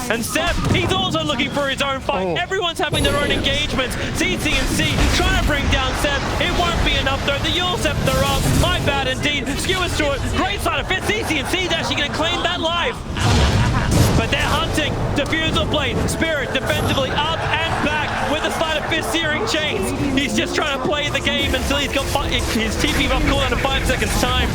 And Seb, he's also looking for his own fight. Everyone's having their own engagements. CCNC trying to bring down Seb. It won't be enough though. The Yule Scepter up. My bad indeed. Skewers to it. Great side of fit. CCNC's actually going to claim that life. But they're hunting. Diffusal Blade. Spirit defensively up and back with the side of fist searing chains. He's just trying to play the game until he's got his TP buff cooldown in 5 seconds time.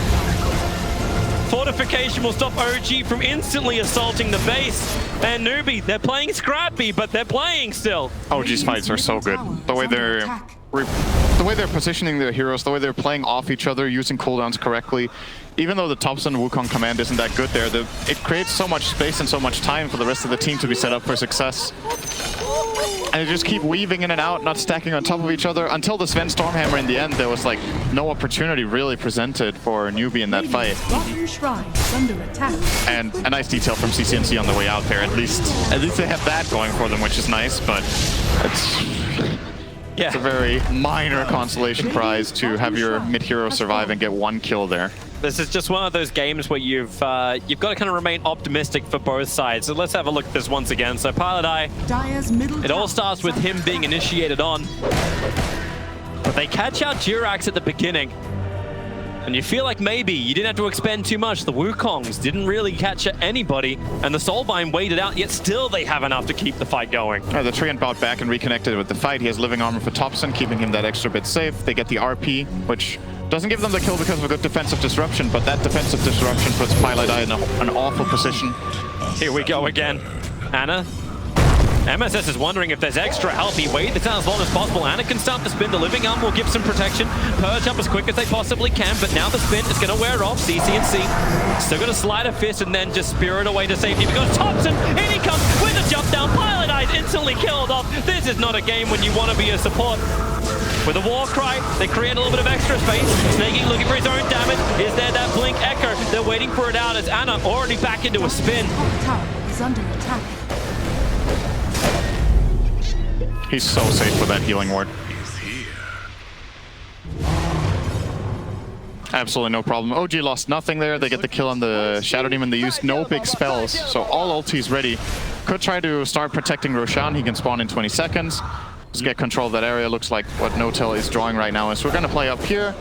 Fortification will stop OG from instantly assaulting the base. And Newbee, they're playing scrappy, but they're playing still. OG's fights are so good. The way they're positioning their heroes, the way they're playing off each other, using cooldowns correctly. Even though the Thompson Wukong command isn't that good there, it creates so much space and so much time for the rest of the team to be set up for success. And they just keep weaving in and out, not stacking on top of each other. Until the Sven Stormhammer in the end, there was like no opportunity really presented for Newbee in that fight. And a nice detail from CCNC on the way out there. At least they have that going for them, which is nice, but it's a very minor consolation prize to have your mid-hero survive and get 1 kill there. This is just one of those games where you've got to kind of remain optimistic for both sides. So let's have a look at this once again. So Paladai, it all starts with him being initiated on. But they catch out Jirax at the beginning. And you feel like maybe you didn't have to expend too much. The Wukongs didn't really catch anybody, and the Soulbind waited out, yet still they have enough to keep the fight going. The Treant bought back and reconnected with the fight. He has living armor for Thompson, keeping him that extra bit safe. They get the RP, which doesn't give them the kill because of a good defensive disruption, but that defensive disruption puts Pylai in an awful position. Here we go again. Ana. MSS is wondering if there's extra help. He waited this out as long as possible. Ana can start the spin. The living arm will give some protection. Purge up as quick as they possibly can, but now the spin is going to wear off. CCNC still going to slide a fist and then just spirit away to safety because Thompson, in he comes with a jump down. Pilot Eyes instantly killed off. This is not a game when you want to be a support. With a war cry, they create a little bit of extra space. Snaking looking for his own damage. Is there that blink echo? They're waiting for it out as Ana already back into a spin. Tower is under attack. He's so safe with that healing ward. Absolutely no problem. OG lost nothing there. They get the kill on the Shadow Demon. They used no big spells, so all ultis ready. Could try to start protecting Roshan. He can spawn in 20 seconds. Just get control of that area. Looks like what Notel is drawing right now. So we're going to play up here.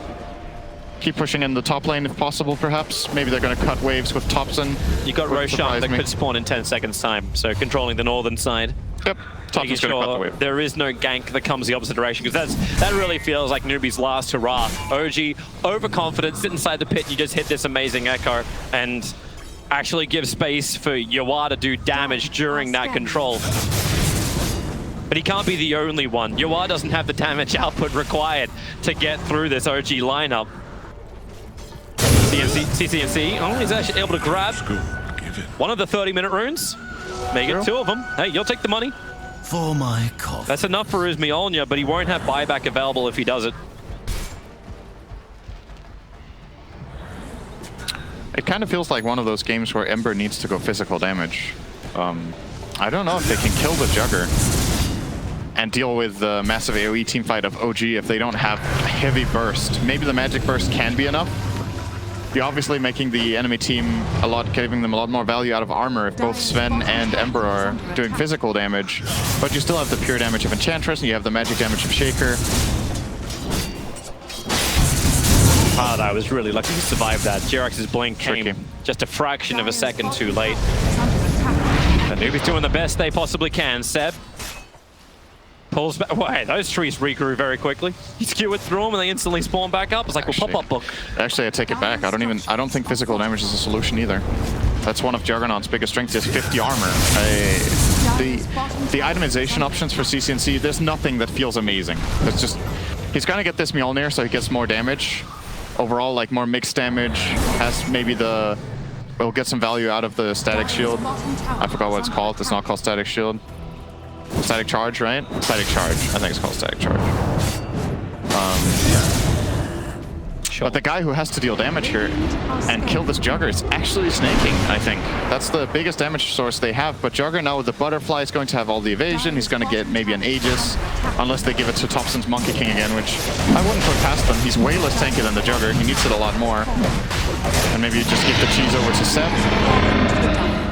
Keep pushing in the top lane if possible, perhaps. Maybe they're going to cut waves with Thompson. You got Roshan that could spawn in 10 seconds time, so controlling the northern side. Yep. Thompson's going to cut the wave. There is no gank that comes the opposite direction, because that really feels like Newbee's last hurrah. OG, overconfident, sit inside the pit, you just hit this amazing echo, and actually give space for Yawar to do damage during that control. But he can't be the only one. Yawar doesn't have the damage output required to get through this OG lineup. CCNC, oh, he's actually able to grab one of the 30-minute runes. Make it 2 of them. Hey, you'll take the money. For my coffee. That's enough for his Mjolnir, but he won't have buyback available if he does it. It kind of feels like one of those games where Ember needs to go physical damage. I don't know if they can kill the Jugger and deal with the massive AoE teamfight of OG if they don't have a heavy burst. Maybe the magic burst can be enough. You're obviously making the enemy team giving them a lot more value out of armor if both Sven and Ember are doing physical damage. But you still have the pure damage of Enchantress, and you have the magic damage of Shaker. I was really lucky to survive that. Jirax's blink came just a fraction of a second too late. And Newbee's doing the best they possibly can. Seb pulls back. Wait, those trees regrew very quickly. You skew it through them and they instantly spawn back up. It's like a pop-up book. Actually, I take it back. I don't think physical damage is a solution either. That's one of Juggernaut's biggest strengths, is 50 armor. The itemization options for CCNC, there's nothing that feels amazing. It's just, he's gonna get this Mjolnir so he gets more damage. Overall, like more mixed damage, has maybe we'll get some value out of the static shield. I forgot what it's called. It's not called static shield. Static charge, right? Static charge. I think it's called static charge. But the guy who has to deal damage here and kill this Jugger is actually snaking, I think. That's the biggest damage source they have. But Jugger now with the butterfly is going to have all the evasion. He's going to get maybe an Aegis, unless they give it to Thompson's Monkey King again, which I wouldn't put past them. He's way less tanky than the Jugger. He needs it a lot more. And maybe you just give the cheese over to Seb.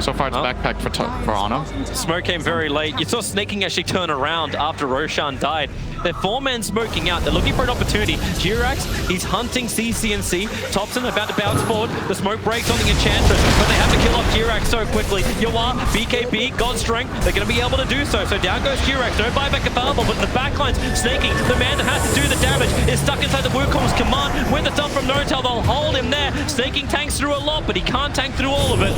So far it's backpack for Ana. Smoke came very late. You saw Snaking actually turn around after Roshan died. They're 4-men smoking out. They're looking for an opportunity. Jirax, he's hunting CCNC. Thompson about to bounce forward. The smoke breaks on the Enchantress, but they have to kill off Jirax so quickly. Yawar, BKB, God Strength, they're going to be able to do so. So down goes Jirax. No buyback available, but the backlines, Snaking, the man that has to do the damage, is stuck inside the Wukong's command. With the dump from Notel, they'll hold him there. Snaking tanks through a lot, but he can't tank through all of it.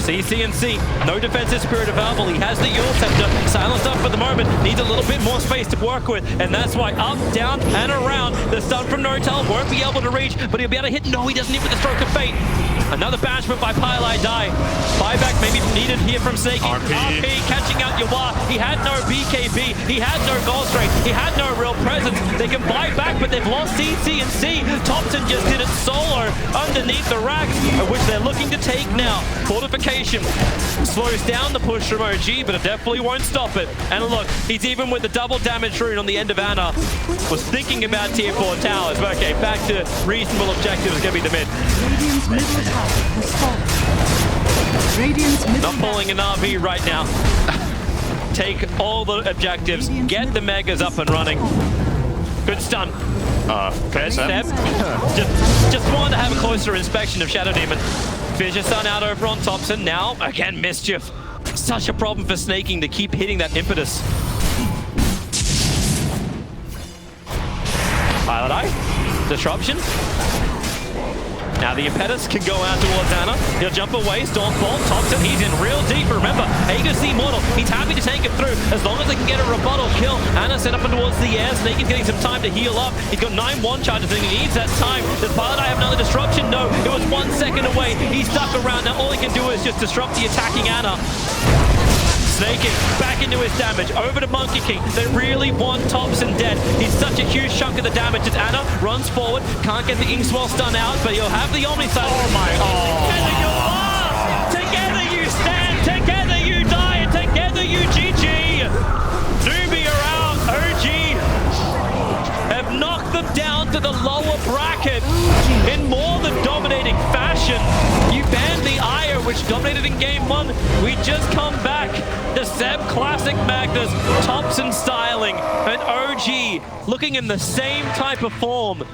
CCNC, no defensive spirit available. He has the Yule Scepter, silenced up for the moment, needs a little bit more space to work with, and that's why up, down, and around. The stun from Notel won't be able to reach, but he'll be able to hit. No, he doesn't hit with the stroke of fate. Another banishment by Pylai die. Buyback maybe needed here from Snaking. RP catching out Yawar. He had no BKB, he had no goal strength, he had no real presence. They can buy back, but they've lost CCNC. Thompson just did it solo underneath the racks, which they're looking to take now. Fortification slows down the push from OG, but it definitely won't stop it. And look, he's even with the double damage rune on the end of Ana. Was thinking about tier 4 towers, but okay, back to reasonable objectives is going to be the mid. Not pulling an RV right now. Take all the objectives, get the megas up and running. Good stun. Good step. just wanted to have a closer inspection of Shadow Demon. Fissure Sun out over on Thompson. Now, again, Mischief. Such a problem for Snaking to keep hitting that impetus. Pilot Eye. Disruption. Now the impetus can go out towards Ana. He'll jump away, Stormbolt, Thompson, he's in real deep. Remember, Aegis Immortal, he's happy to take it through as long as they can get a rebuttal kill. Ana sent up and towards the air. Snaking's getting some time to heal up. He's got 9 1 charges and he needs that time. Does Pilot Eye have another disruption? No, it was 1 second away. He's stuck around. Now all he can do is just disrupt the attacking Ana. Snaking back into his damage, over to Monkey King. They really want Thompson dead. He's such a huge chunk of the damage as Ana runs forward, can't get the Inkswell stun out, but he'll have the Omniside. Oh my God! Together you stand, together you die, and together you GG! Newbee are out, OG have knocked them down to the lower bracket in dominated in game 1. We just come back. The Seb Classic Magnus, Thompson styling, and OG looking in the same type of form.